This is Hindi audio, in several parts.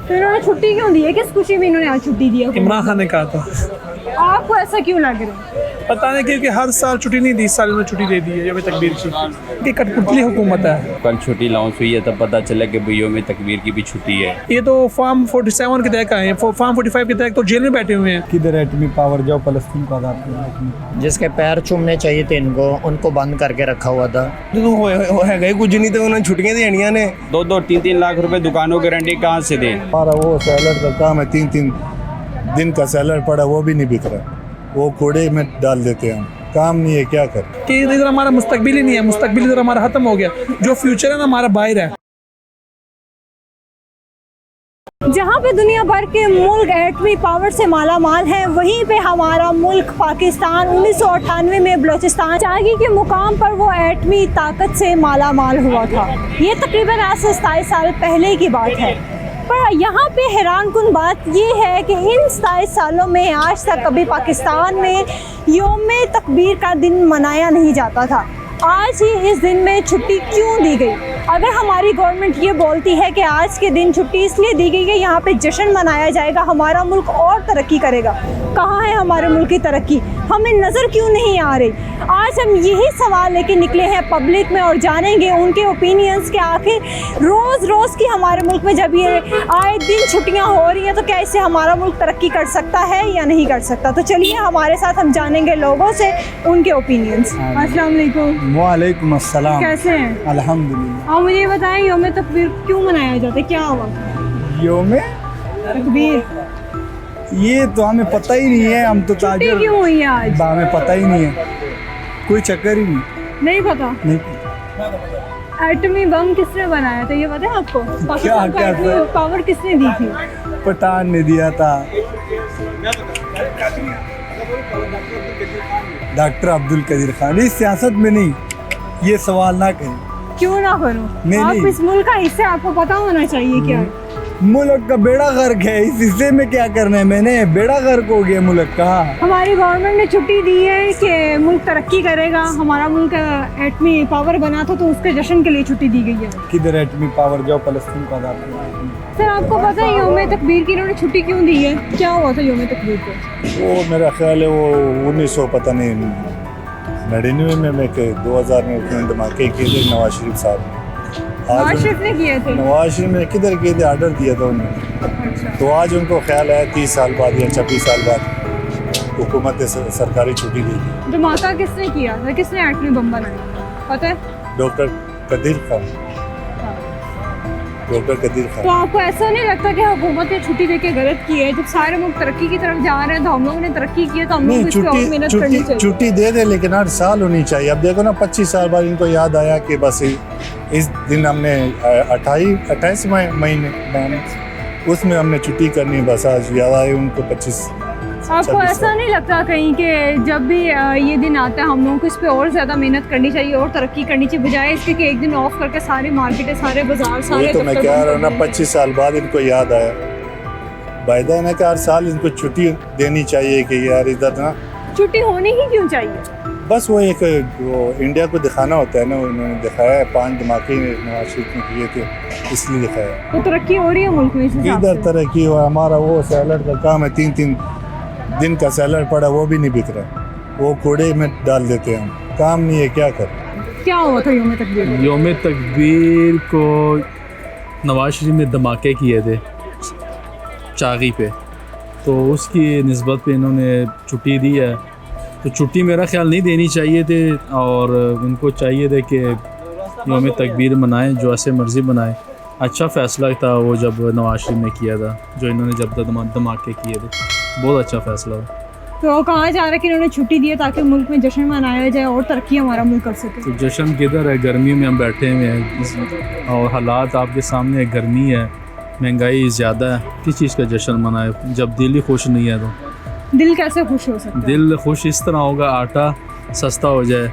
तो इन्होंने छुट्टी क्यों दी है? किस खुशी में इन्होंने आज छुट्टी दी है? इमरान खान ने कहा था। आपको ऐसा क्यों लग रहा है? पता नहीं क्योंकि हर साल छुट्टी नहीं दी, इस साल इन्होंने छुट्टी दे दी है यौम तकबीर की। कठपुतली हुकूमत है। कल छुट्टी लॉन्च हुई है तब पता चला कि यौम तकबीर की भी छुट्टी है। ये तो फॉर्म 47 के तहत आए हैं, फॉर्म 45 के तहत तो जेल में बैठे हुए हैं। किधर एटमी पावर जाओ फलस्तीन को आज़ाद करो। जिसके पैर चूमने चाहिए थे इनको, उनको बंद करके रखा हुआ था। है कुछ नहीं तो उन्होंने छुट्टियां देनियां ने। 2-2 3-3 लाख रुपए दुकानों की गारंटी कहाँ से दे? हमारा वो सैलड का काम है, 3-3 दिन का सैलड पड़ा वो भी नहीं बिक रहा, वो कूड़े में डाल देते हैं हम। काम नहीं है, क्या कर कि इधर हमारा मुस्तकबिल ही नहीं है, मुस्तकबिल इधर हमारा खत्म हो गया। जो फ्यूचर है ना हमारा बाहर है। जहाँ पे दुनिया भर के मुल्क एटमी पावर से माला माल हैं, वहीं पे हमारा मुल्क पाकिस्तान 1998 में बलूचिस्तान चागी के मुकाम पर वो एटमी ताकत से माला माल हुआ था। ये तकरीबन आज से 27 साल पहले की बात है। पर यहाँ पे हैरानकुन बात ये है कि इन 27 सालों में आज तक कभी पाकिस्तान में यौम तकबीर का दिन मनाया नहीं जाता था। आज ही इस दिन में छुट्टी क्यों दी गई? अगर हमारी गवर्नमेंट ये बोलती है कि आज के दिन छुट्टी इसलिए दी गई है यहाँ पे जश्न मनाया जाएगा, हमारा मुल्क और तरक्की करेगा, कहाँ है हमारे मुल्क की तरक्की? हमें नज़र क्यों नहीं आ रही? आज हम यही सवाल लेके निकले हैं पब्लिक में और जानेंगे उनके ओपिनियंस के। आखिर रोज़ रोज़ की हमारे मुल्क में जब ये आए दिन छुट्टियाँ हो रही हैं तो क्या इससे हमारा मुल्क तरक्की कर सकता है या नहीं कर सकता? तो चलिए हमारे साथ हम जानेंगे लोगों से उनके ओपिनियंस। अस्सलाम वालेकुम। वालेकुम अस्सलाम। कैसे हैं? अल्हम्दुलिल्लाह। और मुझे बताएं यौम तकबीर क्यों मनाया जाता है, क्या हुआ? यौम तकबीर ये तो हमें पता ही नहीं है, हम तो छुट्टी क्यों हुई है आज? हमें पता ही नहीं है, कोई चक्कर ही नहीं पता। नहीं। एटमी बम किसने बनाया था ये पता है आपको? पाकिस्तान को क्या एटमी पावर किसने दी थी? पठान ने दिया था, डॉक्टर अब्दुल कदीर खान। इस सियासत में नहीं, ये सवाल ना करें। क्यों ना करूं? आप नहीं। इस मुल्क का हिस्सा, आपको पता होना चाहिए क्या है। मुल्क का बेड़ा गर्क है, इस हिस्से में क्या करना है मैंने? बेड़ा गर्क हो गया मुल्क का। हमारी गवर्नमेंट ने छुट्टी दी है कि मुल्क तरक्की करेगा, हमारा मुल्क एटमी पावर बना था तो उसके जश्न के लिए छुट्टी दी गई है। किधर एटमी पावर जाओ फलस्तीन को आज़ाद करो। सर आपको पता है यौम तकबीर की इन्होंने छुट्टी क्यों दी है? क्या हुआ था यौम तकबीर को? वो मेरा ख्याल है वो 1900 पता नहीं 99 में के 2000 में उन्होंने धमाके किए थे नवाज शरीफ साहब ने। नवाज शरीफ ने किए थे? नवाज शरीफ ने किधर किए थे, ऑर्डर दिया था उन्होंने। अच्छा। तो आज उनको ख्याल है 30 साल बाद या 26 साल बाद हुकूमत ने सरकारी छुट्टी दी थी। धमाका किसने किया था? किसने एटमी बम बनाया पता है? डॉक्टर कदीर खान। डॉक्टर कदीर तो खान। आपको ऐसा नहीं लगता कि हुकूमत ने छुट्टी देके गलत की है? जब सारे मुल्क तरक्की की तरफ जा रहे हैं तो हम लोगों ने तरक्की की है तो हम लोग इस पे और मेहनत करनी चाहिए। छुट्टी दे दे लेकिन हर साल होनी चाहिए। अब देखो ना 25 साल बाद इनको याद आया कि बस इस दिन हमने 28 महीने उसमें हमने छुट्टी करनी, बस आज याद आए उनको 25। आपको ऐसा नहीं लगता कहीं कि जब भी ये दिन आता है हम लोगों को इस पे और ज़्यादा मेहनत करनी चाहिए और तरक्की करनी चाहिए, बजाय इसके कि एक दिन ऑफ करके सारे मार्केटें, सारे बाजार, सारे तो मैं कह रहा हूँ ना 25 साल बाद इनको याद आया। वायदा है ना कि हर साल इनको छुट्टी देनी चाहिए कि यार इधर ना छुट्टी होनी ही क्यों चाहिए? बस वो एक वो इंडिया को दिखाना होता है ना, उन्होंने दिखाया है 5 धमाके नवाज शरीफ ने किए थे इसलिए दिखाया। तो तरक्की हो रही है मुल्क में इस हिसाब इधर से? तरक्की हुआ, हमारा वो सैलड का काम है, 3-3 दिन का सैलड पड़ा वो भी नहीं बिक रहा, वो कूड़े में डाल देते हैं हम। काम नहीं है, क्या कर। क्या हुआ था यौम तकबीर? यौम तकबीर को नवाज शरीफ ने धमाके किए थे चागी पे, तो उसकी निस्बत पे इन्होंने छुट्टी दी है। तो छुट्टी मेरा ख्याल नहीं देनी चाहिए थे और उनको चाहिए थे कि यौम तकबीर मनाएं, जो ऐसे मर्ज़ी बनाएं। अच्छा फ़ैसला था वो जब नवाज शरीफ ने किया था, जो इन्होंने जब धमाके किए थे, बहुत अच्छा फ़ैसला था। तो कहा जा रहा है कि इन्होंने छुट्टी दी है ताकि मुल्क में जश्न मनाया जाए और तरक्की हमारा मुल्क कर सके। तो जश्न किधर है? गर्मियों में हम बैठे हुए हैं और हालात आपके सामने है, गर्मी है, महंगाई ज़्यादा है, किस चीज़ का जश्न मनाए जब दिल ही खुश नहीं है? तो दिल कैसे खुश हो सकता है? दिल खुश इस तरह होगा, आटा सस्ता हो जाए,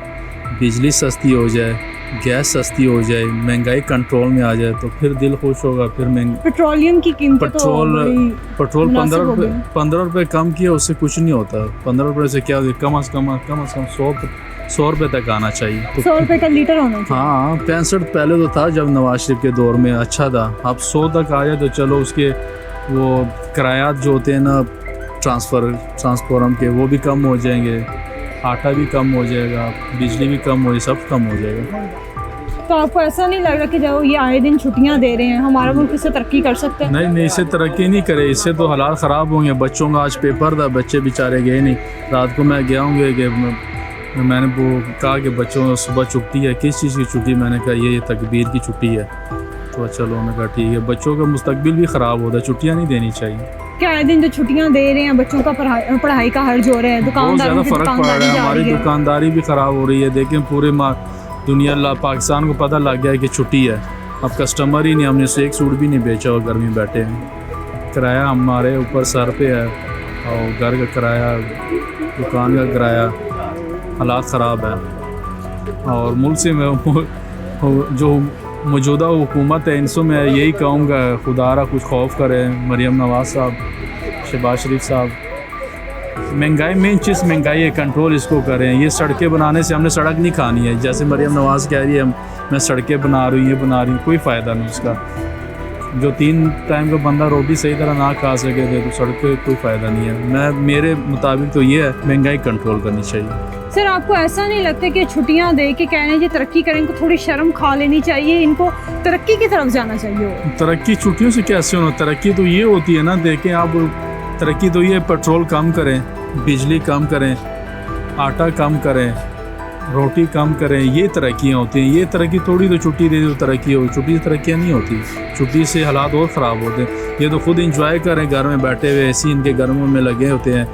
बिजली सस्ती हो जाए, गैस सस्ती हो जाए, महंगाई कंट्रोल में आ जाए तो फिर दिल खुश होगा। फिर पेट्रोलियम की कीमत पेट्रोल 15 रुपये कम किया उससे कुछ नहीं होता। 15 रुपये से क्या होता है? कम से कम 100 रुपये तक आना चाहिए। 100 रुपये का लीटर होना चाहिए। हाँ 65 पहले तो था जब नवाज शरीफ के दौर में अच्छा था, अब 100 तक आ जाए तो चलो उसके वो किरायात जो होते हैं ना ट्रांसफार्मर के, वो भी कम हो जाएंगे, आटा भी कम हो जाएगा, बिजली भी कम हो, सब कम हो जाएगा। तो आपको ऐसा नहीं लग रहा कि जब ये आए दिन छुट्टियां दे रहे हैं, हमारा मुल्क इससे तरक्की कर सकता है? नहीं, इससे तरक्की नहीं करे, इससे तो हालात ख़राब होंगे। बच्चों का आज पेपर था, बच्चे बेचारे गए नहीं। रात को मैं गया होंगे कि मैंने वो कहा कि बच्चों सुबह छुट्टी है, किस चीज़ की छुट्टी? मैंने कहा ये तकबीर की छुट्टी है। तो चलो, मैंने कहा ठीक है, बच्चों का मुस्तकबिल भी ख़राब होता है, छुट्टियाँ नहीं देनी चाहिए। क्या आए दिन जो छुट्टियां दे रहे हैं, बच्चों का पढ़ाई का हर्ज हो रहा है, बहुत दुकानदारों ज़्यादा की फ़र्क पड़ रहा है, हमारी दुकानदारी भी ख़राब हो रही है। देखें पूरे दुनिया पाकिस्तान को पता लग गया है कि छुट्टी है, अब कस्टमर ही नहीं, हमने से एक सूट भी नहीं बेचा और घर में बैठे हैं। किराया हमारे ऊपर सर पे है, और घर का किराया, दुकान का किराया, हालात ख़राब है। और मुल्क से मैं जो मौजूदा हुकूमत है, इनसे मैं यही कहूँगा, खुदारा कुछ खौफ करें। मरीम नवाज़ साहब, शहबाज शरीफ साहब, महंगाई, मेन चीज़ महंगाई है, कंट्रोल इसको करें। ये सड़कें बनाने से हमने सड़क नहीं खानी है, जैसे मरीम नवाज़ कह रही है मैं सड़कें बना रही हूँ, ये बना रही हूँ, कोई फ़ायदा नहीं उसका। जो 3 टाइम का बंदा रोटी सही तरह ना खा सके थे, तो सड़कें कोई फ़ायदा नहीं है। मेरे मुताबिक तो ये है, महंगाई कंट्रोल करनी चाहिए। सर, आपको ऐसा नहीं लगता कि छुट्टियां दे के कहने जी तरक्की करें, इनको थोड़ी शर्म खा लेनी चाहिए, इनको तरक्की की तरफ जाना चाहिए? तरक्की छुट्टियों से कैसे होना? तरक्की तो ये होती है ना, देखें आप, तरक्की तो ये पेट्रोल कम करें, बिजली कम करें, आटा कम करें, रोटी कम करें, ये तरक्कियाँ होती हैं। ये तरक्की थोड़ी तो छुट्टी दे दो तरक्की हो, छुट्टी से तरक्कियाँ नहीं होती, छुट्टी से हालात और ख़राब होते हैं। ये तो खुद इंजॉय करें, घर में बैठे हुए ऐसी इनके गर्मों में लगे होते हैं,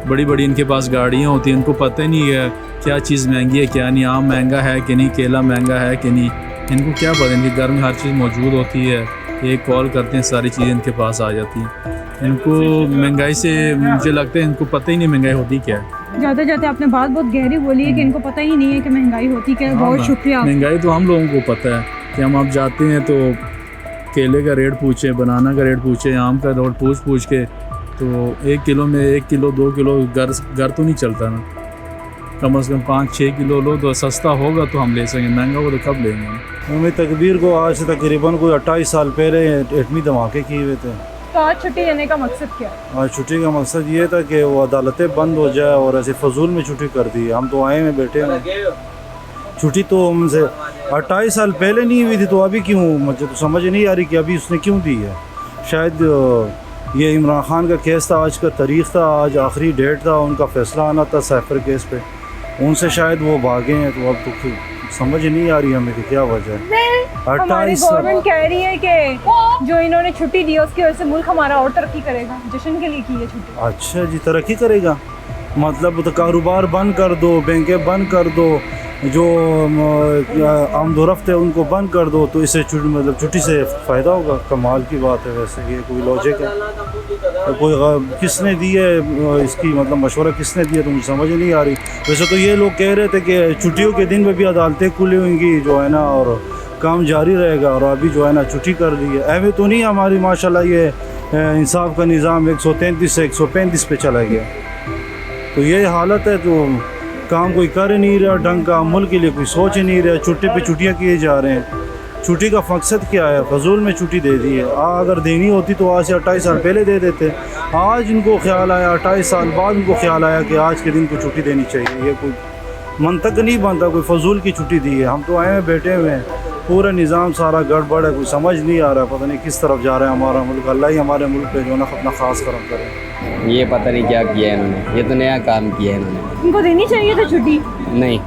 बड़ी बड़ी इनके पास गाड़ियाँ होती हैं, इनको पता ही नहीं है क्या चीज़ महंगी है क्या नहीं, आम महंगा है कि नहीं, केला महंगा है कि नहीं, इनको क्या पता। इनके घर में हर चीज़ मौजूद होती है, एक कॉल करते हैं, सारी चीज़ें इनके पास आ जाती हैं। इनको महंगाई से मुझे लगता है इनको पता ही नहीं महंगाई होती क्या है। जाते जाते आपने बात बहुत गहरी बोली है कि इनको पता ही नहीं है कि महंगाई होती क्या है। बहुत शुक्रिया। महंगाई तो हम लोगों को पता है कि हम अब जाते हैं तो केले का रेट पूछें, बनाना का रेट पूछें, आम का रेट पूछ के, तो 1 किलो में 1 किलो 2 किलो घर तो नहीं चलता ना। कम से कम 5-6 किलो लो तो सस्ता होगा तो हम ले सकेंगे, महंगा हो तो कब लेंगे हम। उम्मीद तकबीर को आज से तकरीबन कोई 28 साल पहले एटमी धमाके किए हुए थे। तो आज छुट्टी देने का मकसद क्या है? आज छुट्टी का मकसद ये था कि वो अदालतें बंद हो जाए और ऐसे फजूल में छुट्टी कर दी। हम तो आए में बैठे हैं, छुट्टी तो हमसे 28 साल पहले नहीं हुई थी, तो अभी क्यों? मुझे तो समझ नहीं आ रही कि अभी उसने क्यों दी है। शायद ये इमरान खान का केस था, आज का तारीख़ था, आज आखिरी डेट था, उनका फ़ैसला आना था साइफर केस पे, उनसे शायद वो भागे हैं। तो अब तो समझ नहीं आ रही हमें कि क्या वजह है। हमारी गवर्नमेंट कह रही है कि जो इन्होंने छुट्टी दी है उसकी वजह से मुल्क हमारा और तरक्की करेगा, जश्न के लिए की है छुट्टी। अच्छा जी, तरक्की करेगा मतलब तो कारोबार बंद कर दो, बैंकें बंद कर दो, जो आमदोरफ्त है उनको बंद कर दो, तो इससे मतलब छुट्टी से फ़ायदा होगा। कमाल की बात है, वैसे ये कोई लॉजिक है? कोई किसने दी है इसकी मतलब मशवरा किसने दिया, तो मुझे समझ नहीं आ रही। वैसे तो ये लोग कह रहे थे कि छुट्टियों के दिन में भी अदालतें खुली होंगी जो है ना, और काम जारी रहेगा, और अभी जो है ना छुट्टी कर दी है। ऐसे तो नहीं हमारी माशाल्लाह ये इंसाफ का निज़ाम 133 से 135 पे चला गया, तो ये हालत है। तो काम कोई कर नहीं रहा ढंग का, मुल्क के लिए कोई सोच ही नहीं रहा, छुट्टी पे छुट्टियाँ किए जा रहे हैं। छुट्टी का मकसद क्या है? फजूल में छुट्टी दे दी है। अगर देनी होती तो आज से 28 साल पहले दे देते। आज इनको ख्याल आया, 28 साल बाद इनको ख्याल आया कि आज के दिन को छुट्टी देनी चाहिए। ये कोई मंतक नहीं बनता, कोई फजूल की छुट्टी दी है। हम तो आए हैं बैठे हुए हैं, पूरा निज़ाम सारा गड़बड़ है, कोई समझ नहीं आ रहा, पता नहीं किस तरफ जा रहा है हमारा मुल्क। अल्लाह ही हमारे मुल्क पे जो ना अपना ख़ास करम करे। ये पता नहीं क्या किया है इन्होंने, ये तो नया काम किया है इन्होंने। इनको देनी चाहिए था छुट्टी? नहीं।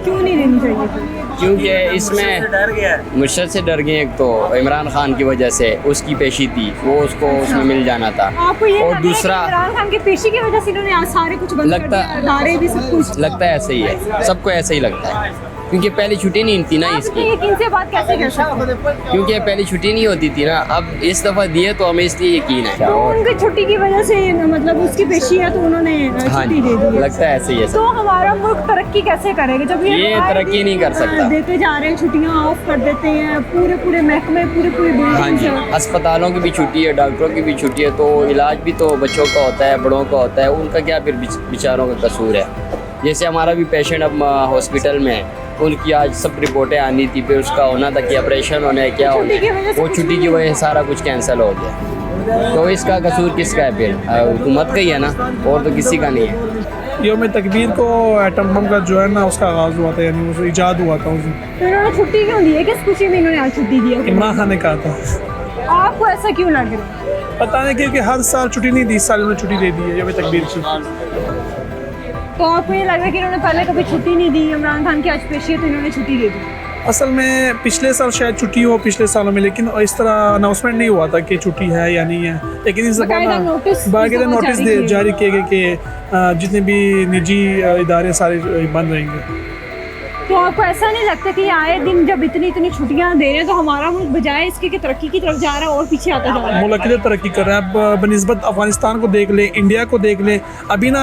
क्यों नहीं देनी चाहिए? क्योंकि इसमें मुर्शद से डर गए। एक तो इमरान खान की वजह से उसकी पेशी थी, वो उसको उसमें मिल जाना था। आपको ये और दूसरा इमरान खान की पेशी की वजह से इन्होंने आज सारे कुछ बंद कर दिया, अदारे भी सब कुछ। लगता है ऐसे ही है, सबको ऐसे ही लगता है, क्योंकि पहली छुट्टी नहीं थी ना इसकी। यकीन से बात कैसे कर सकते? क्योंकि पहली छुट्टी नहीं होती थी ना, अब इस दफ़ा दिए तो हमें इसलिए यकीन है। तो उनकी छुट्टी की वजह से मतलब उसकी पेशी है तो उन्होंने हाँ छुट्टी दे दी है। लगता है ऐसे ही है। तो हमारा मुल्क तरक्की कैसे करेगा जब ये तरक्की नहीं कर सकता। देते जा रहे हैं, छुट्टियां ऑफ कर देते हैं, पूरे महकमे पूरे हाँ जी, अस्पतालों की भी छुट्टी है, डॉक्टरों की भी छुट्टी है, तो इलाज भी तो बच्चों का होता है, बड़ों का होता है, उनका क्या फिर बेचारों का कसूर है। जैसे हमारा भी पेशेंट अब हॉस्पिटल में है, उनकी आज सब रिपोर्टें आनी थी, फिर उसका होना था कि ऑपरेशन होना है, क्या होना है, वो छुट्टी की वजह से सारा कुछ कैंसिल हो गया। तो इसका कसूर किसका है फिर? हुकूमत का ही है ना, और तो किसी का नहीं है। योम तकबीर को एटम बम का जो है ना उसका आगाज़ हुआ था, यानी उस ईजाद हुआ था उस दिन। तो इन्होंने छुट्टी क्यों दी है? किस खुशी में इन्होंने आज छुट्टी दी है? इमरान खान ने कहा था। आपको ऐसा क्यों लग रहा है? पता नहीं क्योंकि हर साल छुट्टी नहीं दी, इस साल उन्होंने छुट्टी दे दी है योम तकबीर की। तो आपको ये लग रहा है कि इन्होंने पहले कभी छुट्टी नहीं दी, इमरान खान की आज पेशी है तो इन्होंने छुट्टी दे दी? असल में पिछले साल शायद छुट्टी हो, पिछले सालों में, लेकिन इस तरह अनाउंसमेंट नहीं हुआ था कि छुट्टी है या नहीं है। लेकिन इस दफ़ा बाकायदा नोटिस जारी किए गए कि जितने भी निजी इदारे सारे बंद रहेंगे। तो आपको ऐसा नहीं लगता कि आए दिन जब इतनी छुट्टियां दे रहे हैं तो हमारा मुल्क बजाय इसके कि तरक्की की तरफ जा रहा है और पीछे आता जा रहा है? मुल्क किधर तरक्की कर रहा है? अब बनिस्बत अफगानिस्तान को देख ले, इंडिया को देख ले, अभी ना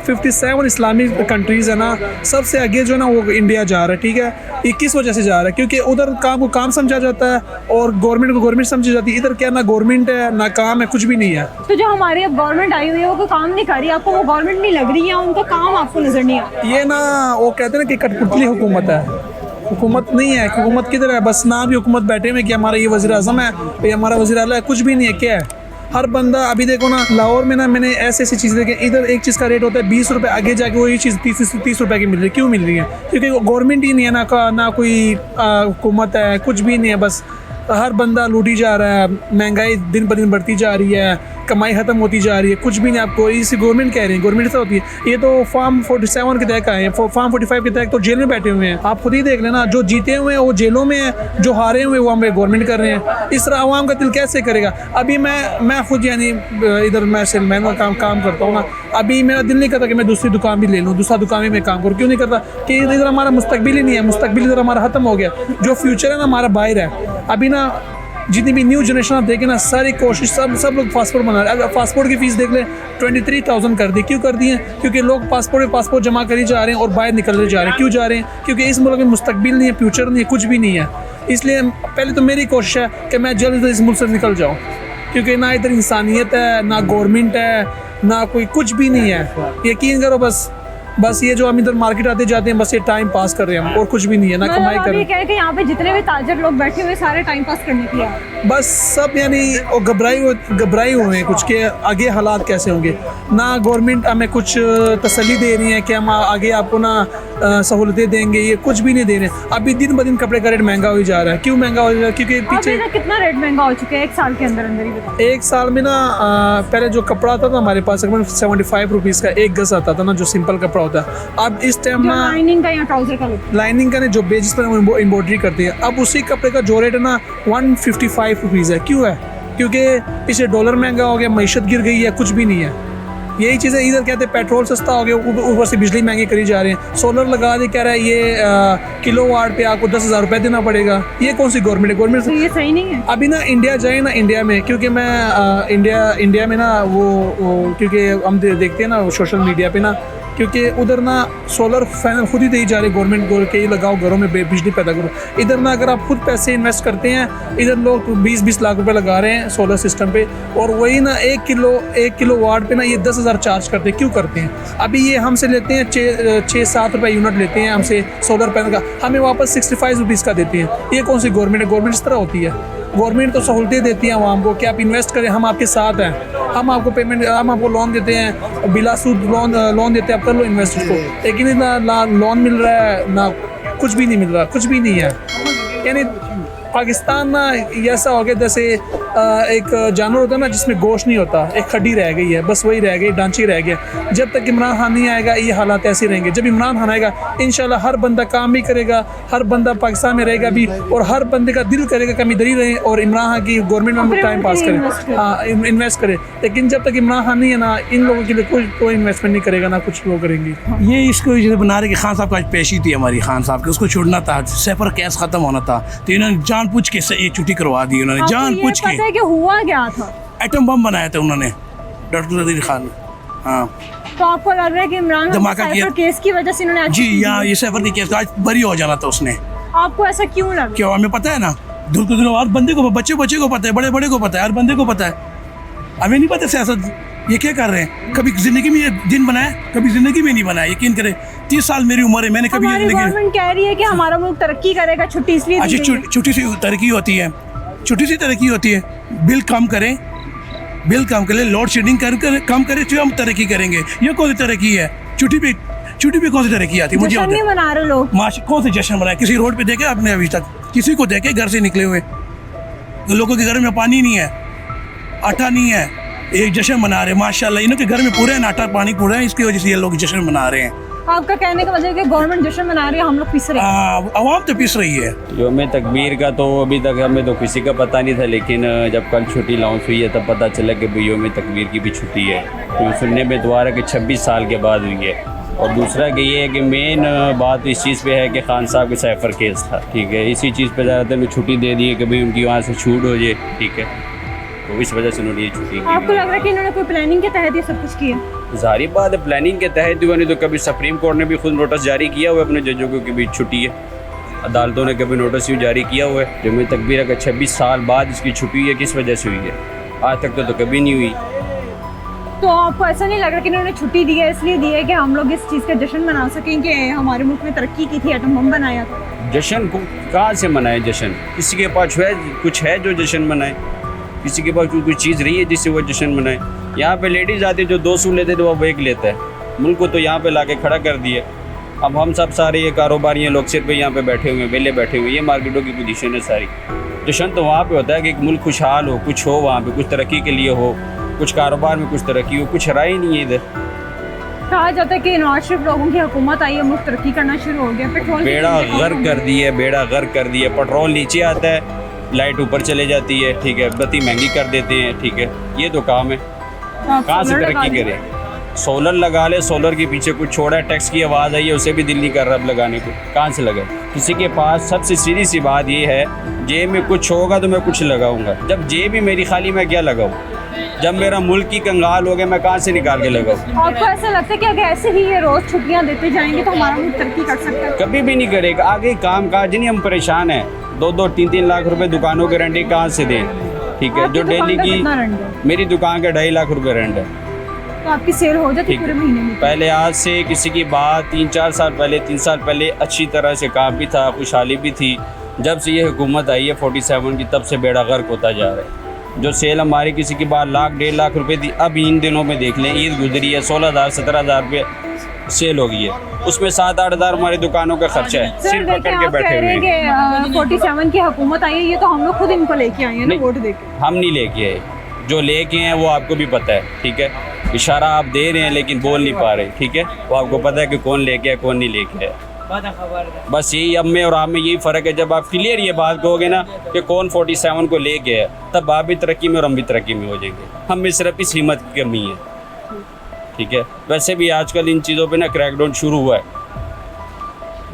57 इस्लामिक कंट्रीज़ है ना, सबसे आगे जो है ना वो इंडिया जा रहा है। ठीक है, ये किस वजह से जा रहा है? क्योंकि उधर काम को काम समझा जाता है और गवर्नमेंट को गवर्नमेंट समझी जाती है। इधर क्या ना गवर्नमेंट है ना काम है, कुछ भी नहीं है। तो जो हमारी अब गवर्नमेंट आई हुई है वो कोई काम नहीं कर रही, आपको वो गवर्नमेंट नहीं लग रही है, उनका काम आपको नजर नहीं आता? ये ना वो कहते हैं ना कि कठपुतली हुकूमत है, हुकूमत नहीं है। हुकूमत किधर है? बस नाम ही हुकूमत बैठे हुए कि हमारा ये वज़ीर आज़म है, ये हमारा वज़ीर आला है, कुछ भी नहीं है। क्या है? हर बंदा अभी देखो ना, लाहौर में ना मैंने ऐसी चीज़ें देखी, इधर एक चीज़ का रेट होता है 20 रुपये, आगे जाके वही चीज़ 30 रुपये की मिल रही है। क्यों मिल रही है? क्योंकि गवर्नमेंट ही नहीं है ना कोई हुकूमत है, कुछ भी नहीं है। बस हर बंदा लूटी जा रहा है, महंगाई दिन ब दिन बढ़ती जा रही है, कमाई ख़त्म होती जा रही है, कुछ भी नहीं। आपको इसी गवर्नमेंट कह रहे हैं, गवर्नमेंट से होती है। ये तो फार्म 47 के तहत आए हैं, फार्म 45 के तहत तो जेल में बैठे हुए हैं। आप खुद ही देख लेना, जो जीते हुए हैं वो जेलों में हैं, जो हारे हुए वो हमें गवर्नमेंट कर रहे हैं। इस तरह आवाम का दिल कैसे करेगा? अभी मैं खुद यानी इधर मैं सेलमैन का काम करता हूँ ना, अभी मेरा दिल नहीं करता कि मैं दूसरी दुकान भी ले लूँ, दूसरा दुकान भी मैं काम करूँ। क्यों नहीं करता? कि इधर हमारा मुस्तकबिल ही नहीं है, मुस्तकबिल इधर हमारा ख़त्म हो गया। जो फ्यूचर है ना हमारा बाहर है। अभी ना जितनी भी न्यू जनरेशन आप देखें ना, सारी कोशिश सब लोग पासपोर्ट बना रहे हैं। अगर पासपोर्ट की फ़ीस देख लें 23,000 कर दी। क्यों कर दी है? क्योंकि लोग पासपोर्ट जमा करी जा रहे हैं और बाहर निकल जा रहे हैं। क्यों जा रहे हैं? क्योंकि इस मुल्क में मुस्तकबिल नहीं है, फ्यूचर नहीं है, कुछ भी नहीं है। इसलिए पहले तो मेरी कोशिश है कि मैं जल्द से इस मुल्क से निकल जाऊँ, क्योंकि ना इधर इंसानियत है, ना गवर्नमेंट है, ना कोई कुछ भी नहीं है। यकीन करो, बस ये जो हम इधर मार्केट आते जाते हैं, बस ये टाइम पास कर रहे हैं हम, और कुछ भी नहीं है, ना कमाई कर रहे हैं। कि यहाँ पे जितने भी ताजर लोग बैठे हुए सारे टाइम पास करने के लिए बस सब यानी वो घबराए हुए हैं कुछ के आगे हालात कैसे होंगे। ना गवर्नमेंट हमें कुछ तसल्ली दे रही है कि हम आगे आपको ना सहूलतें देंगे, ये कुछ भी नहीं दे रहे। अभी दिन ब दिन कपड़े का रेट महंगा हो जा रहा है। क्यों महंगा हो जा रहा है? क्योंकि पीछे कितना रेट महंगा हो चुका है एक साल के अंदर ही बताओ। एक साल में ना पहले जो कपड़ा आता था हमारे पास तकरीबन 75 रुपीज़ का एक गज आता था ना, जो सिंपल कपड़ा होता है। अब इस टाइम ना लाइनिंग का या ट्राउजर का लाइनिंग का नहीं, जो बेजिस पर एम्ब्रॉयडरी करते हैं, अब उसी कपड़े का जो रेट है ना 155 रुपीज़ है। क्यों है? क्योंकि पीछे डॉलर महंगा हो गया, मईशत गिर गई है, कुछ भी नहीं है। यही चीज़ें इधर कहते हैं पेट्रोल सस्ता हो गया, ऊपर से बिजली महंगी करी जा रही है। सोलर लगा दे, कह रहा है ये किलोवाट पे आपको 10,000 रुपये देना पड़ेगा। ये कौन सी गवर्नमेंट है? गवर्नमेंट तो ये सही नहीं है। अभी ना इंडिया जाए ना, इंडिया में, क्योंकि मैं इंडिया में ना वो क्योंकि हम देखते हैं ना सोशल मीडिया पे ना, क्योंकि उधर ना सोलर पैनल खुद ही दी जा रही गवर्नमेंट के, लगाओ घरों में बिजली पैदा करो। इधर ना अगर आप खुद पैसे इन्वेस्ट करते हैं, इधर लोग 20-20 लाख रुपए लगा रहे हैं सोलर सिस्टम पे, और वही ना 1 किलो वाट पे ना ये 10,000 चार्ज करते हैं। क्यों करते हैं? अभी ये हमसे लेते हैं 6-7 रुपये यूनिट लेते हैं हमसे सोलर पैनल का, हमें वापस 65 रुपीज़ का देते हैं। ये कौन सी गवर्नमेंट है? गवर्नमेंट इस तरह होती है। गवर्नमेंट तो सहूलतें देती है आवाम को कि आप इन्वेस्ट करें, हम आपके साथ हैं, हम आपको पेमेंट, हम आपको लोन देते हैं, बिला सूद लोन देते हैं, आप कर लो इन्वेस्ट उसको। लेकिन ना लोन मिल रहा है, ना कुछ भी नहीं मिल रहा, कुछ भी नहीं है। यानी पाकिस्तान ना ऐसा हो गया जैसे एक जानवर होता है ना जिसमें गोश्त नहीं होता, एक हड्डी रह गई है, बस वही रह गई, ढांची रह गया। जब तक इमरान खान नहीं आएगा ये हालात ऐसे रहेंगे। जब इमरान खान आएगा इंशाल्लाह हर बंदा काम भी करेगा, हर बंदा पाकिस्तान में रहेगा भी, और हर बंदे का दिल करेगा कि हम इधर ही रहें और इमरान खान की गवर्नमेंट में टाइम पास करें, हाँ इन्वेस्ट करें। लेकिन जब तक इमरान खान नहीं है ना, इन लोगों के लिए कोई इन्वेस्टमेंट नहीं करेगा, ना कुछ लोग करेंगे। ये इसको बना रहे कि खान साहब का आज पेशी थी हमारी, खान साहब की, उसको छोड़ना था, सेफर केस ख़त्म होना था, तो इन्होंने जान पूछ के ये छुट्टी करवा दी। उन्होंने जान पूछ के, पता है कि हुआ क्या था? एटम बम बनाया था उन्होंने, डॉक्टर नज़ीर खान ने। हाँ, तो आपको लग रहा है कि इमरान धमाका खान किया केस की वजह से इन्होंने जी, यहाँ ये सेफर की केस आज बरी हो जाना था उसने। आपको ऐसा क्यों लगा? क्यों? हमें पता है ना, हर बंदे को, बच्चे को पता है, बड़े को पता है, हर बंदे को पता है। हमें नहीं पता सियासत ये क्या कर रहे हैं। कभी ज़िंदगी में ये दिन बनाया, कभी ज़िंदगी में नहीं बनाया। यकीन करें 30 साल मेरी उम्र है, मैंने कभी गवर्नमेंट कह रही है कि हमारा मुल्क तरक्की करेगा, छुट्टी इसलिए अच्छा छुट्टी से तरक्की होती है, छुट्टी से तरक्की होती है। बिल कम करें, बिल कम कर ले, लोड शेडिंग कम करे तो हम तरक्की करेंगे। ये कौन सी तरक्की है? छुट्टी पे कौन सी तरक्की आती है? मुझे जश्न नहीं मना रहे लोग। कौन से जश्न मनाए? किसी रोड पे देखे आपने अभी तक? किसी को देखे घर से निकले हुए? लोगों के घर में पानी नहीं है, आटा नहीं है, एक जश्न मना रहे हैं। माशाल्लाह इनके घर में पूरे आटा पानी पूरा है, इसकी वजह से ये लोग जश्न मना रहे हैं। आपका कहने का मतलब है कि गवर्नमेंट जश्न मना रही है, हम लोग पिस रहे हैं। आवाम तो पिस रही है। योम तकबीर का तो अभी तक हमें तो किसी का पता नहीं था, लेकिन जब कल छुट्टी लॉन्च हुई है तब पता चला कि भाई योम तकबीर की भी छुट्टी है। तो सुनने में तो आ रहा है कि 26 साल के बाद हुई है। और दूसरा कि ये है कि मेन बात इस चीज़ पे है कि खान साहब का साइफर केस था, ठीक है। इसी चीज़ पे ज़्यादातर छुट्टी दे दी है कि भाई उनकी वहाँ से छूट हो जाए, ठीक है। तो इस वजह से उन्होंने ये छुट्टी की। आपको लग रहा है कि इन्होंने कोई प्लानिंग के तहत ये सब कुछ किया? जाहिर बात है प्लानिंग के तहत हुआ, नहीं तो कभी सुप्रीम कोर्ट ने भी खुद नोटिस जारी किया हुआ है अपने जजों को कि भी छुट्टी है। अदालतों ने कभी नोटिस यूँ जारी किया हुआ है। योम तकबीर का 26 साल बाद इसकी छुट्टी है, किस वजह से हुई है? आज तक तो कभी नहीं हुई। तो आपको ऐसा नहीं लग रहा कि इन्होंने छुट्टी दी है इसलिए दी है कि हम लोग इस चीज़ का जश्न मना सकें कि हमारे मुल्क में तरक्की की थी, एटम बम बनाया था? जश्न को कहाँ से मनाए? जश्न किसी के पास कुछ है जो जश्न मनाए? किसी के पास कोई चीज़ रही है जिससे वो जश्न मनाए? यहाँ पे लेडीज़ आती है जो 2 सूट लेते थे वो एक लेता है। मुल्क को तो यहाँ पे लाके खड़ा कर दिया। अब हम सब सारे ये कारोबारी लोग सिर्फ यहाँ पे बैठे हुए हैं, वेले बैठे हुए हैं। ये मार्केटों की पोजीशन है सारी। जश्न तो वहाँ पे होता है कि एक मुल्क खुशहाल हो, कुछ हो, वहाँ पे कुछ तरक्की के लिए हो, कुछ कारोबार में कुछ तरक्की हो। कुछ रहा ही नहीं है इधर। कहा जाता है कि नवाज शरीफ लोगों की हुकूमत आई है, मुल्क तरक्की करना शुरू हो गया। पेट्रोल बेड़ा गर्क कर दिया, बेड़ा गर्क कर दिया। पेट्रोल नीचे आता है, लाइट ऊपर चले जाती है, ठीक है। बत्ती महंगी कर देते हैं, ठीक है। ये तो काम है, कहाँ से तरक्की करें? सोलर लगा ले, सोलर के पीछे कुछ छोड़ा है, टैक्स की आवाज़ आई है, उसे भी दिल नहीं कर रहा अब लगाने को। कहाँ से लगा? किसी के पास सबसे सीधी सी बात ये है, जेब में कुछ होगा तो मैं कुछ लगाऊंगा। जब जेब ही मेरी खाली, मैं क्या लगाऊँ? जब मेरा मुल्क ही कंगाल हो गया, मैं कहाँ से निकाल के लगाऊँ? आपको ऐसा लगता है कि अगर ऐसे ही ये रोज़ छुट्टियाँ देते जाएंगे तो हमारा मुल्क तरक्की कर सकता है? कभी भी नहीं करेगा। आगे काम काज नहीं, हम परेशान हैं। 2-2, 3-3 लाख रुपए दुकानों के रेंट कहाँ से दें? ठीक है। जो डेली की मेरी दुकान का 2.5 लाख रुपए रेंट है। तो आपकी सेल हो जाती है पूरे महीने में? पहले आज से किसी की बात 3-4 साल पहले, 3 साल पहले अच्छी तरह से काम भी था, खुशहाली भी थी। जब से ये हुकूमत आई है 47 की, तब से बेड़ा गर्क होता जा रहा है। जो सेल हमारी किसी की बात 1-1.5 लाख रुपए थी, अब इन दिनों में देख लें, ईद गुजरी है, 16,000-17,000 रुपये सेल हो गई है। उसमें 7-8 हज़ार हमारी दुकानों का खर्चा है, सिर पकड़ के बैठे हुए हैं। 47 की हुकूमत आई है, ये तो हम लोग खुद इनको लेके आए हैं ना वोट देके। हम नहीं लेके आए, जो लेके हैं वो आपको भी पता है, ठीक है। इशारा आप दे रहे हैं लेकिन बोल नहीं पा रहे, ठीक है। वो आपको पता है कि कौन लेके आए, कौन नहीं लेके आए। बस यही अब में और आप में यही फ़र्क है। जब आप क्लियर ये बात कहोगे ना कि कौन 47 को ले गया, तब आप भी तरक्की में और हम भी तरक्की में हो जाएंगे। हम में सिर्फ इस हिम्मत की कमी है, ठीक है। वैसे भी आजकल इन चीज़ों पे ना क्रैकडाउन शुरू हुआ है,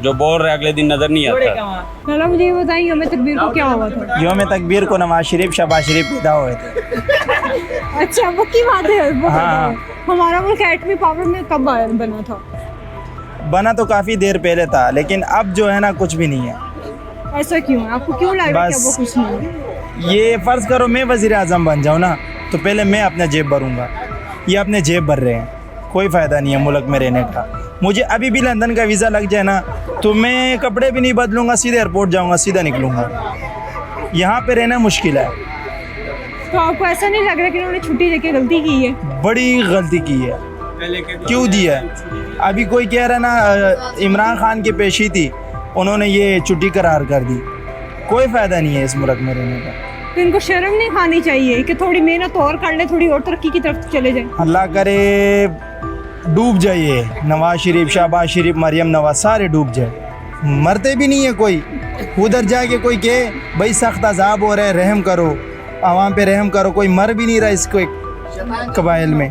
जो बोल रहे अगले दिन नज़र नहीं आता। चलो मुझे ये बताइए, योम तकबीर को क्या हुआ था? योम तकबीर को नवाज शरीफ शहबाज शरीफ पैदा हुए थे। अच्छा, वो की बात है वो हाँ। हमारा मुल्क एटमी पावर में कब बना था? बना तो काफ़ी देर पहले था, लेकिन अब जो है ना कुछ भी नहीं है। ऐसा क्यों है? आपको क्यों लग रहा है कि बस वो कुछ नहीं है? ये फ़र्ज़ करो मैं वज़ीर आज़म बन जाऊँ ना, तो पहले मैं अपना जेब भरूँगा। ये अपने जेब भर रहे हैं, कोई फ़ायदा नहीं है मुल्क में रहने का। मुझे अभी भी लंदन का वीज़ा लग जाए ना, तो मैं कपड़े भी नहीं बदलूँगा, सीधे एयरपोर्ट जाऊँगा, सीधा निकलूँगा। यहाँ पे रहना मुश्किल है। तो आपको ऐसा नहीं लग रहा कि उन्होंने छुट्टी देके गलती की है? बड़ी गलती की है। क्यों दी है? अभी कोई कह रहा ना इमरान खान की पेशी थी, उन्होंने ये छुट्टी करार कर दी। कोई फ़ायदा नहीं है इस मुल्क में रहने का। तो इनको शर्म नहीं खानी चाहिए कि थोड़ी मेहनत और कर ले, थोड़ी और तरक्की की तरफ चले जाए? अल्लाह करे डूब जाइए, नवाज शरीफ, शहबाज शरीफ, मरियम नवाज सारे डूब जाए। मरते भी नहीं है कोई। उधर जाके कोई कहे भाई सख्त अजाब हो रहा है, रहम करो, आवाम पे रहम करो, कोई मर भी नहीं रहा इसको कबाइल में।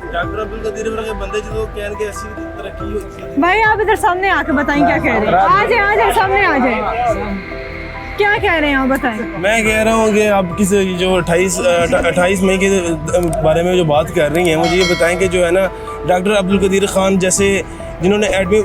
भाई आप इधर सामने आके बताएं क्या कह रहे हैं। आ जाए सामने आ जाए, क्या कह रहे हैं आप बताएं। मैं कह रहा हूँ कि आप किस जो 28 मई के बारे में जो बात कर रही हैं, मुझे ये बताएं कि जो है ना डॉक्टर अब्दुल कदीर खान जैसे जिन्होंने एटमी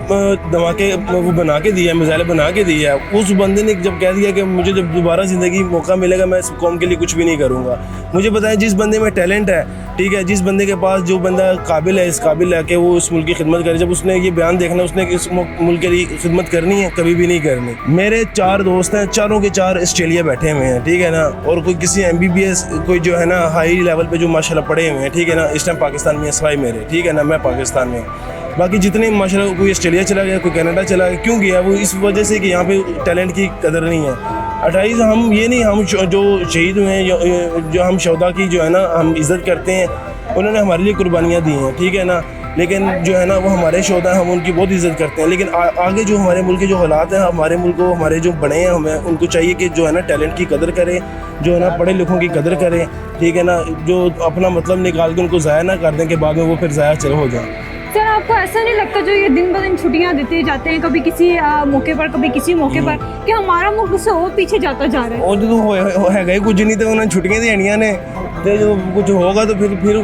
धमाके वो बना के दिया है, मिसाइलें बना के दी है, उस बंदे ने जब कह दिया कि मुझे जब दोबारा ज़िंदगी मौका मिलेगा मैं इस कौम के लिए कुछ भी नहीं करूँगा। मुझे बताएं जिस बंदे में टैलेंट है, ठीक है, जिस बंदे के पास जो बंदा काबिल है, इस काबिल है कि वो उस मुल्क की खिदमत करे, जब उसने ये बयान देखना उसने इस मुल्क के लिए खिदमत करनी है, कभी भी नहीं करनी। मेरे 4 दोस्त हैं, चारों के 4 ऑस्ट्रेलिया बैठे हुए हैं, ठीक है ना, और कोई किसी MBBS कोई जो है ना हाई लेवल पे जो माशाल्लाह पढ़े हुए हैं, ठीक है ना, इस टाइम पाकिस्तान में सवाई मेरे, ठीक है ना, मैं पाकिस्तान में। बाकी जितने माशाल्लाह कोई ऑस्ट्रेलिया चला गया, कोई कनाडा चला गया, क्यों गया? वो इस वजह से कि यहाँ पे टैलेंट की कदर नहीं है। 28 हम ये नहीं, हम जो शहीद हुए हैं, जो हम शहदा की जो है ना हम इज़्ज़त करते हैं, उन्होंने हमारे लिए कुर्बानियाँ दी हैं, ठीक है ना, लेकिन जो है ना वो हमारे शहदा हैं, हम उनकी बहुत इज़्ज़त करते हैं। लेकिन आगे जो हमारे मुल्क के जो हालात हैं, हमारे मुल्क को हमारे जो बड़े हैं, हमें उनको चाहिए कि जो है ना टैलेंट की कदर करें, जो है ना पढ़े लिखों की कदर करें, ठीक है ना, जो अपना मतलब निकाल के उनको ज़ाया ना कर दें कि बाद में वो फिर ज़ाया चले हो जाए। सर आपको ऐसा नहीं लगता जो ये दिन ब दिन छुट्टियां देते जाते हैं, कभी किसी मौके पर कभी किसी मौके पर, कि हमारा मुल्क उससे और पीछे जाता जा रहा है? और जो है ही कुछ नहीं, तो उन्होंने छुट्टियाँ देनियाँ ने, तो जो कुछ होगा तो फिर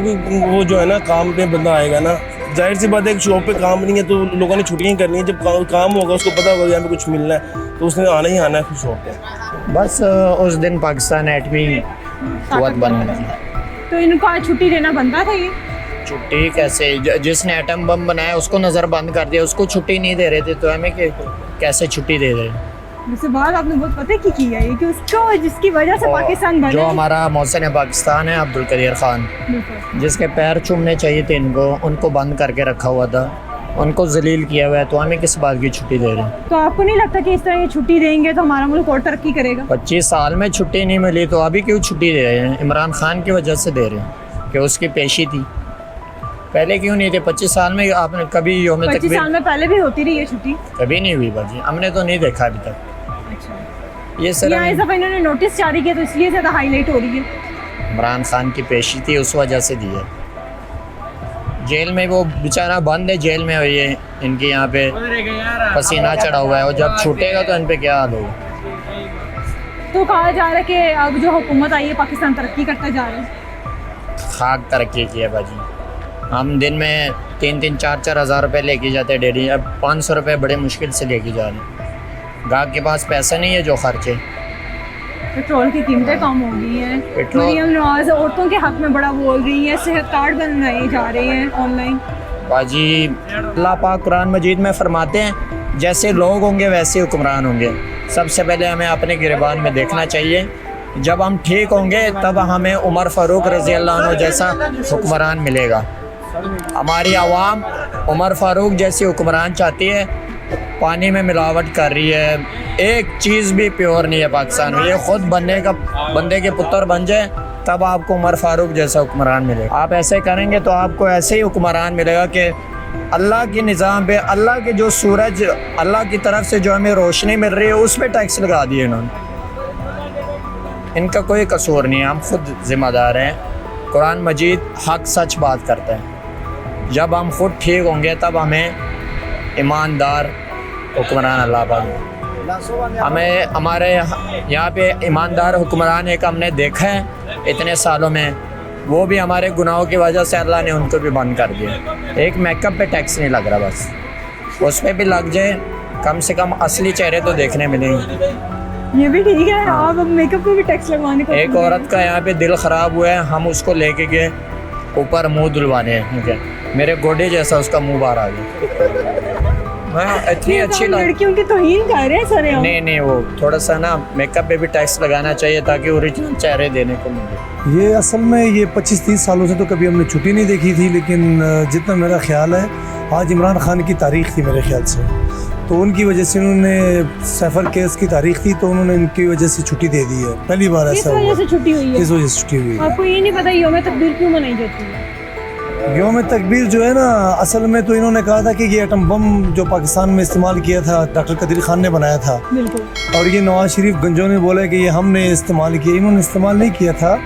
वो जो है ना काम पे बंदा आएगा ना। जाहिर सी बात है, एक शॉप पे काम नहीं है तो लोगों ने छुट्टियाँ करनी है। जब काम होगा उसको पता होगा यहाँ पे कुछ मिलना है तो उसने आना ही आना है शॉप पे। बस उस दिन पाकिस्तान एटमी कुव्वत बन गई, तो इनको आज छुट्टी देना बनता था। ये छुट्टी कैसे, जिसने एटम बम बनाया उसको नज़र बंद कर दिया, उसको छुट्टी नहीं दे रहे थे, तो हमें कैसे छुट्टी दे रहे? वैसे बात आपने बहुत पता की है ये, कि उसको जिसकी वजह से पाकिस्तान बना, जो हमारा मौसम पाकिस्तान है अब्दुल कदीर खान, जिसके पैर चूमने चाहिए थे इनको, उनको बंद करके रखा हुआ था, उनको जलील किया हुआ है, तो हमें किस बात की छुट्टी दे रहे हैं? तो आपको नहीं लगता कि इस तरह ये छुट्टी देंगे तो हमारा मुल्क और तरक्की करेगा? 25 साल में छुट्टी नहीं मिली तो अभी क्यों छुट्टी दे रहे हैं? इमरान खान की वजह से दे रहे हैं कि उसकी पेशी थी, पहले क्यों नहीं थे? 25 साल में आपने कभी योम तकबीर? 25 साल में पहले भी होती रही है छुट्टी? कभी नहीं हुई बाजी, हमने तो नहीं देखा अभी तक। ये सर इस दफ़ा इन्होंने नोटिस जारी किया तो इसलिए ज़्यादा हाईलाइट हो रही है। इमरान खान की पेशी थी उस वजह से दी है। जेल में वो बेचारा बंद है, जेल में हुई है, इनके यहाँ पे पसीना चढ़ा हुआ है, और जब छूटेगा तो इन पे क्या हाल होगा? तो कहा जा रहा है कि अब जो हुकूमत आई है पाकिस्तान तरक्की करता जा रहा है। खाक तरक्की की है बाजी, हम दिन में 3-3, 4-4 हज़ार रुपये लेके जाते हैं डेली, अब 500 रुपये बड़े मुश्किल से लेके जा रहे हैं। गाहक के पास पैसा नहीं है जो खर्चे। पेट्रोल की कीमतें कम हो गई हैं, मरियम नवाज़ औरतों के हक़ में बड़ा बोल रही है, सेहत कार्ड बनाए जा रहे हैं ऑनलाइन। बाजी अल्लाह पाक कुरान मजीद में फरमाते हैं, जैसे लोग होंगे वैसे हुक्मरान होंगे। सबसे पहले हमें अपने गिरबान में देखना चाहिए, जब हम ठीक होंगे तब हमें उमर फ़ारूक रज़ी अल्लाह अन्हु जैसा हुक्मरान मिलेगा। हमारी आवाम उमर फ़ारूक जैसी हुक्मरान चाहती है, पानी में मिलावट कर रही है, एक चीज़ भी प्योर नहीं है पाकिस्तान में। ये ख़ुद बंदे के पुत्र बन जाए तब आपको उमर फ़ारूक जैसा हुक्मरान मिलेगा। आप ऐसे करेंगे तो आपको ऐसे ही हुक्मरान मिलेगा कि अल्लाह के निज़ाम पे, अल्लाह के जो सूरज, अल्लाह की तरफ से जो हमें रोशनी मिल रही है उस पर टैक्स लगा दिए इन्होंने। इनका कोई कसूर नहीं है, हम खुद ज़िम्मेदार हैं। कुरान मजीद हक सच बात करता है, जब हम खुद ठीक होंगे तब हमें ईमानदार हुक्मरान अल्लाह पाक, हमें हमारे यहाँ पे ईमानदार हुक्मरान एक हमने देखा है इतने सालों में, वो भी हमारे गुनाहों की वजह से अल्लाह ने उनको भी बंद कर दिया। एक मेकअप पे टैक्स नहीं लग रहा, बस उस पर भी लग जाए, कम से कम असली चेहरे तो देखने मिलेंगे। ये भी ठीक है, आप अब मेकअप पे भी टैक्स लगवाने को। एक औरत का यहाँ पे दिल ख़राब हुआ है, हम उसको लेके गए ऊपर मुंह धुलवाने हैं, ठीक है, मेरे गोडे जैसा उसका मुंह बाहर आ गया। हाँ, इतनी अच्छी लड़कियों की तौहीन कर रहे हैं सर। नहीं, वो थोड़ा सा ना मेकअप पे भी टैक्स लगाना चाहिए ताकि ओरिजिनल चेहरे देने को मिले। ये असल में ये 25-30 सालों से तो कभी हमने छुट्टी नहीं देखी थी, लेकिन जितना मेरा ख्याल है आज इमरान खान की तारीख़ थी मेरे ख्याल से, तो उनकी वजह से उन्होंने सफ़र केस की तारीख़ थी तो उन्होंने इनकी वजह से छुट्टी दे दी है। पहली बार ऐसा हुआ, इस वजह से छुट्टी हुई है। इस वजह से छुट्टी हुई है। आपको ये नहीं पता यौम तकबीर क्यों मनाई जाती है? यौम तकबीर जो है ना, असल में तो इन्होंने कहा था कि ये एटम बम जो पाकिस्तान में इस्तेमाल किया था डॉक्टर कदीर खान ने बनाया था, बिल्कुल, और ये नवाज़ शरीफ गंजों ने बोला कि ये हमने इस्तेमाल किया। इन्होंने इस्तेमाल नहीं किया था,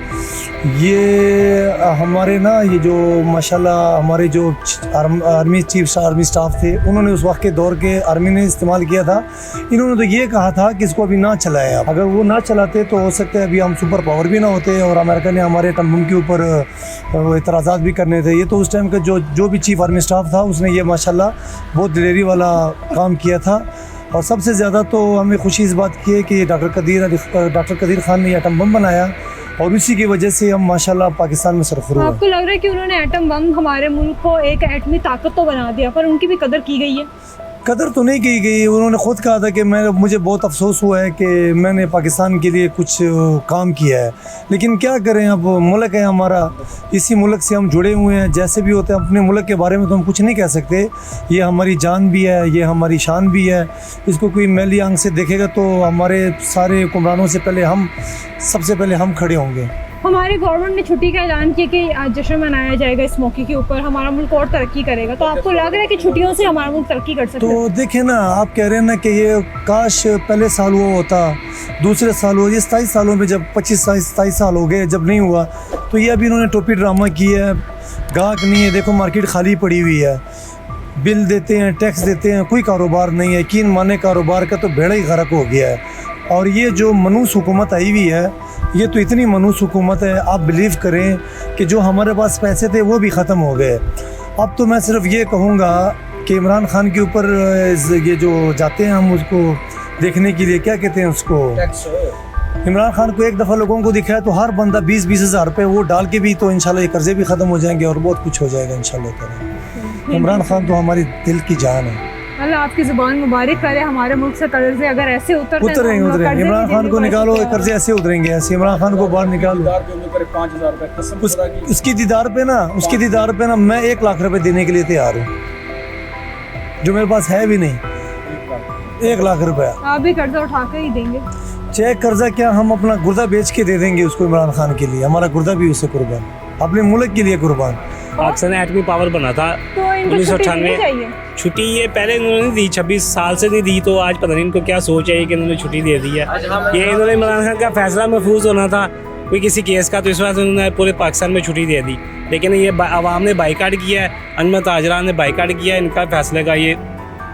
ये हमारे ना ये जो माशाल्लाह हमारे जो आर्मी चीफ आर्मी स्टाफ थे उन्होंने उस वक्त के दौर के आर्मी ने इस्तेमाल किया था। इन्होंने तो ये कहा था कि इसको अभी ना चलाएं, अगर वो ना चलाते तो हो सकता है अभी हम सुपर पावर भी ना होते और अमेरिका ने हमारे एटम बम के ऊपर एतराज़ात भी करने थे। ये तो उस टाइम का जो भी चीफ आर्मी स्टाफ था उसने ये माशाल्लाह बहुत दिलेरी वाला काम किया था। और सबसे ज़्यादा तो हमें खुशी इस बात की है कि डॉक्टर कदीर खान ने एटम बम बनाया और उसी की वजह से हम माशाल्लाह पाकिस्तान में सरफरोश हैं। आपको लग रहा है कि उन्होंने एटम बम हमारे मुल्क को एक एटमी ताकत तो बना दिया, पर उनकी भी कदर की गई है? कदर तो नहीं की गई। उन्होंने ख़ुद कहा था कि मुझे बहुत अफसोस हुआ है कि मैंने पाकिस्तान के लिए कुछ काम किया है, लेकिन क्या करें, अब मुल्क है हमारा, इसी मुल्क से हम जुड़े हुए हैं। जैसे भी होते हैं अपने मुल्क के बारे में तो हम कुछ नहीं कह सकते। ये हमारी जान भी है, ये हमारी शान भी है। इसको कोई मैली आंख से देखेगा तो हमारे सारे हुक्मरानों से पहले सबसे पहले हम खड़े होंगे। हमारी गवर्नमेंट ने छुट्टी का ऐलान किया कि आज जश्न मनाया जाएगा इस मौके के ऊपर, हमारा मुल्क और तरक्की करेगा, तो आपको लग रहा है कि छुट्टियों से हमारा मुल्क तरक्की कर सकता है? तो देखें ना, आप कह रहे हैं ना कि ये काश पहले साल हुआ होता, दूसरे साल हुआ, ये 27 सालों में जब 25-27 साल हो गए जब नहीं हुआ, तो ये अभी इन्होंने टोपी ड्रामा किया है। गाहक नहीं है, देखो मार्केट खाली पड़ी हुई है, बिल देते हैं, टैक्स देते हैं, कोई कारोबार नहीं है। यकीन माने कारोबार का तो बेड़ा ही गर्क हो गया है। और ये जो मनूस हुकूमत आई हुई है, ये तो इतनी मनूस हुकूमत है, आप बिलीव करें कि जो हमारे पास पैसे थे वो भी ख़त्म हो गए। अब तो मैं सिर्फ ये कहूँगा कि इमरान खान के ऊपर ये जो जाते हैं हम उसको देखने के लिए, क्या कहते हैं उसको, इमरान खान को एक दफ़ा लोगों को दिखाया तो हर बंदा 20-20 हज़ार रुपये वो डाल के भी तो इंशाल्लाह ये कर्ज़े भी ख़त्म हो जाएंगे और बहुत कुछ हो जाएगा इंशाल्लाह ताला। इमरान खान तो हमारी दिल की जान है। अल्लाह आपकी ज़ुबान मुबारक करे। हमारे मुल्क से कर्जे अगर ऐसे उतरेंगे, इमरान खान को निकालो, कर्जे ऐसे उतरेंगे, ऐसे इमरान खान को बाहर निकालो। उसकी दीदार पे ना मैं 1 लाख रुपए देने के लिए तैयार हूँ, जो मेरे पास है भी नहीं। 1 लाख रुपया आप भी कर्जा उठा कर ही देंगे? चाहे कर्जा क्या, हम अपना गुर्दा बेच के दे देंगे उसको, इमरान खान के लिए। हमारा गुर्दा भी उससे कुर्बान, अपने मुल्क के लिए कुर्बान। पाकिस्तान ने एटमी पावर बना था तो 1998। छुट्टी ये पहले इन्होंने दी, 26 साल से नहीं दी, तो आज पता नहीं इनको क्या सोच है कि इन्होंने छुट्टी दे दी है। ये इन्होंने इमरान खान का फैसला महफूज होना था कोई किसी केस का, तो इस वजह से उन्होंने पूरे पाकिस्तान में छुट्टी दे दी। लेकिन ये आवाम ने बाइकाट किया है, अनमत ताजरान ने बाइकाट किया है इनका फैसले का, ये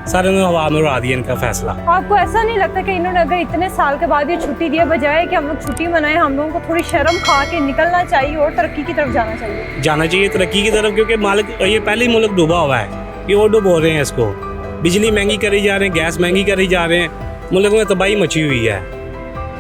सारे ने हवा में उड़ा दिया इनका फैसला। आपको ऐसा नहीं लगता कि इन्होंने अगर इतने साल के बाद ये छुट्टी दिए, बजाय कि हम लोग छुट्टी मनाएं, हम लोगों को थोड़ी शर्म खा के निकलना चाहिए और तरक्की की तरफ जाना चाहिए तरक्की की तरफ, क्योंकि मालिक ये पहले ही मुल्क डूबा हुआ है, ये और डुबो रहे हैं इसको। बिजली महंगी करी जा रहे हैं, गैस महंगी करी जा रहे हैं, मुल्क में तबाही मची हुई है।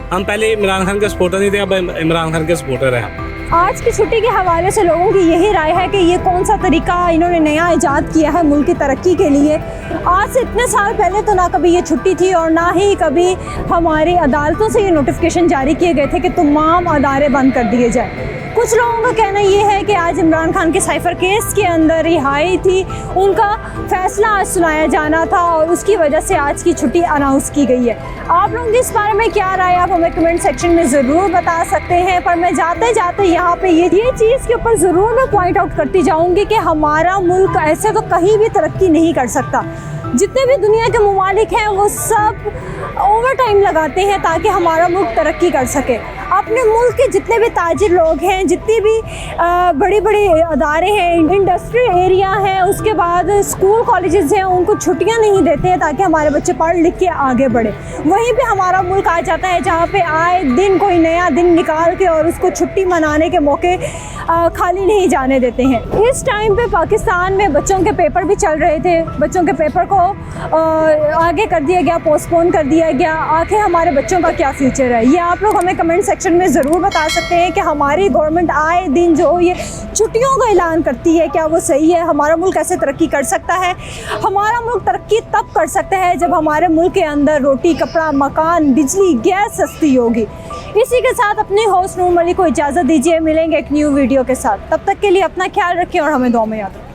हम पहले इमरान खान के सपोर्टर नहीं थे, अब इमरान खान के सपोर्टर हैं। आज की छुट्टी के हवाले से लोगों की यही राय है कि ये कौन सा तरीका इन्होंने नया ईजाद किया है मुल्क की तरक्की के लिए। आज से इतने साल पहले तो ना कभी ये छुट्टी थी और ना ही कभी हमारी अदालतों से ये नोटिफिकेशन जारी किए गए थे कि तमाम अदारे बंद कर दिए जाए। कुछ लोगों का कहना ये है कि आज इमरान खान के साइफर केस के अंदर रिहाई थी, उनका फैसला आज सुनाया जाना था और उसकी वजह से आज की छुट्टी अनाउंस की गई है। आप लोगों की इस बारे में क्या राय, आप हमें कमेंट सेक्शन में ज़रूर बता सकते हैं। पर मैं जाते जाते यहाँ पे ये चीज़ के ऊपर ज़रूर मैं पॉइंट आउट करती जाऊँगी कि हमारा मुल्क ऐसे तो कहीं भी तरक्की नहीं कर सकता। जितने भी दुनिया के ममालिक हैं वो सब ओवर टाइम लगाते हैं ताकि हमारा मुल्क तरक्की कर सके। अपने मुल्क के जितने भी ताजिर लोग हैं, जितनी भी बड़ी बड़ी अदारे हैं, इंडस्ट्रियल एरिया हैं, उसके बाद स्कूल कॉलेजेस हैं, उनको छुट्टियां नहीं देते हैं ताकि हमारे बच्चे पढ़ लिख के आगे बढ़े। वहीं पे हमारा मुल्क आ जाता है जहाँ पे आए दिन कोई नया दिन निकाल के और उसको छुट्टी मनाने के मौके खाली नहीं जाने देते हैं। इस टाइम पे पाकिस्तान में बच्चों के पेपर भी चल रहे थे, बच्चों के पेपर को आगे कर दिया गया, पोस्टपोन कर दिया गया। आखिर हमारे बच्चों का क्या फ्यूचर है, ये आप लोग हमें कमेंट सेक्शन में ज़रूर बता सकते हैं कि हमारी गवर्नमेंट आए दिन जो ये छुट्टियों का ऐलान करती है, क्या वो सही है? हमारा मुल्क कैसे तरक्की कर सकता है? हमारा मुल्क तरक्की तब कर सकता है जब हमारे मुल्क के अंदर रोटी, कपड़ा, मकान, बिजली, गैस सस्ती होगी। इसी के साथ अपने होस्ट नूर मलिक को इजाज़त दीजिए, मिलेंगे एक न्यू वीडियो के साथ। तब तक के लिए अपना ख्याल रखें और हमें दुआ में याद रखें।